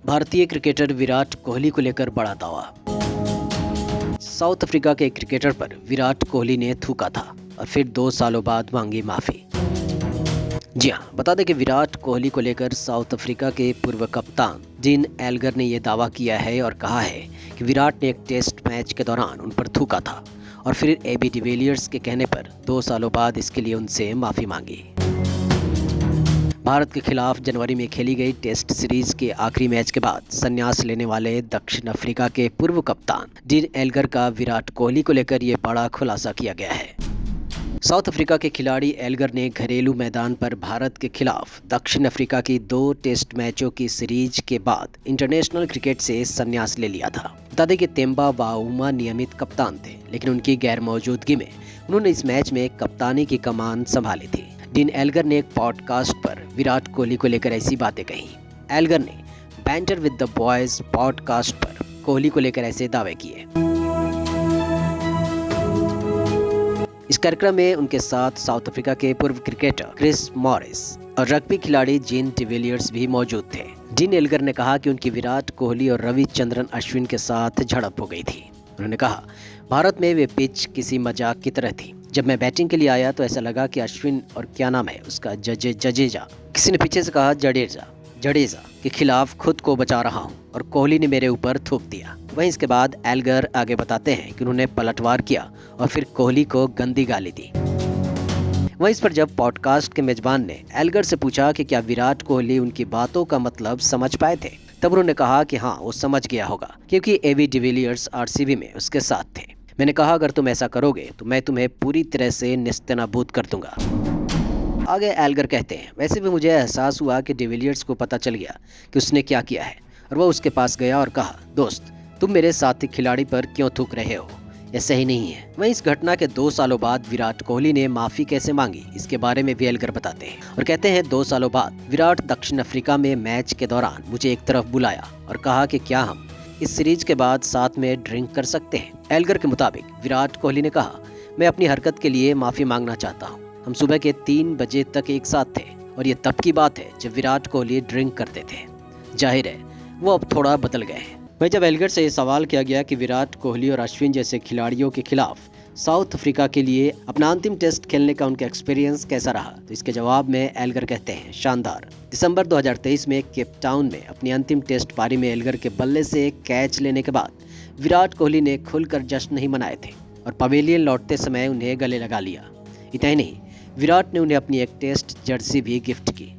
भारतीय क्रिकेटर विराट कोहली को लेकर बड़ा दावा। साउथ अफ्रीका के क्रिकेटर पर विराट कोहली ने थूका था और फिर 2 सालों बाद मांगी माफी। जी हाँ, बता दें कि विराट कोहली को लेकर साउथ अफ्रीका के पूर्व कप्तान डीन एल्गर ने यह दावा किया है और कहा है कि विराट ने एक टेस्ट मैच के दौरान उन पर थूका था और फिर एबी डिविलियर्स के कहने पर 2 सालों बाद इसके लिए उनसे माफी मांगी। भारत के खिलाफ जनवरी में खेली गई टेस्ट सीरीज के आखिरी मैच के बाद संन्यास लेने वाले दक्षिण अफ्रीका के पूर्व कप्तान डीन एल्गर का विराट कोहली को लेकर ये बड़ा खुलासा किया गया है। साउथ अफ्रीका के खिलाड़ी एल्गर ने घरेलू मैदान पर भारत के खिलाफ दक्षिण अफ्रीका की 2 टेस्ट मैचों की सीरीज के बाद इंटरनेशनल क्रिकेट से संन्यास ले लिया था। बता दें कि तेम्बा बाउमा नियमित कप्तान थे, लेकिन उनकी गैर मौजूदगी में उन्होंने इस मैच में कप्तानी की कमान संभाली थी। डीन एल्गर ने एक पॉडकास्ट पर विराट कोहली को लेकर ऐसी बातें कही। एल्गर ने banter with the boys podcast पर कोहली को लेकर ऐसे दावे किए। इस कार्यक्रम में उनके साथ साउथ अफ्रीका के पूर्व क्रिकेटर क्रिस मॉरिस और रग्बी खिलाड़ी जीन डिविलियर्स भी मौजूद थे। डीन एल्गर ने कहा कि उनकी विराट कोहली और रविचंद्रन अश्विन के साथ झड़प हो गई थी। उन्होंने कहा, भारत में वे पिच किसी मजाक की तरह थी। जब मैं बैटिंग के लिए आया तो ऐसा लगा कि अश्विन और क्या नाम है उसका जडेजा, किसी ने पीछे से कहा जडेजा के खिलाफ खुद को बचा रहा हूं और कोहली ने मेरे ऊपर थूक दिया। वहीं इसके बाद एल्गर आगे बताते हैं कि उन्होंने पलटवार किया और फिर कोहली को गंदी गाली दी। वहीं इस पर जब पॉडकास्ट के मेजबान ने एल्गर से पूछा कि क्या विराट कोहली उनकी बातों का मतलब समझ पाए थे, तब उन्होंने कहा कि हाँ, वो समझ गया होगा क्योंकि एबी डिविलियर्स आरसीबी में उसके साथ थे। मैंने कहा, अगर तुम ऐसा करोगे तो मैं तुम्हें पूरी तरह से निस्तेनाबूद कर दूंगा। आगे एल्गर कहते हैं, वैसे भी मुझे एहसास हुआ कि डिविलियर्स को पता चल गया कि उसने क्या किया है और वह उसके पास गया और कहा, दोस्त तुम मेरे साथी खिलाड़ी पर क्यों थूक रहे हो, यह सही नहीं है। वहीं इस घटना के 2 सालों बाद विराट कोहली ने माफी कैसे मांगी, इसके बारे में भी एल्गर बताते हैं और कहते हैं, 2 सालों बाद विराट दक्षिण अफ्रीका में मैच के दौरान मुझे एक तरफ बुलाया और कहा कि क्या हम इस सीरीज के बाद साथ में ड्रिंक कर सकते हैं। एल्गर के मुताबिक विराट कोहली ने कहा, मैं अपनी हरकत के लिए माफी मांगना चाहता हूँ। हम सुबह के 3 बजे तक एक साथ थे और ये तब की बात है जब विराट कोहली ड्रिंक करते थे। जाहिर है वो अब थोड़ा बदल गए हैं। वहीं जब एल्गर से ये सवाल किया गया कि विराट कोहली और अश्विन जैसे खिलाड़ियों के खिलाफ साउथ अफ्रीका के लिए अपना अंतिम टेस्ट खेलने का उनका एक्सपीरियंस कैसा रहा, तो इसके जवाब में एल्गर कहते हैं, शानदार। दिसंबर 2023 में केप टाउन में अपनी अंतिम टेस्ट पारी में एल्गर के बल्ले से कैच लेने के बाद विराट कोहली ने खुलकर जश्न नहीं मनाए थे और पवेलियन लौटते समय उन्हें गले लगा लिया। इतना ही नहीं, विराट ने उन्हें अपनी एक टेस्ट जर्सी भी गिफ्ट की।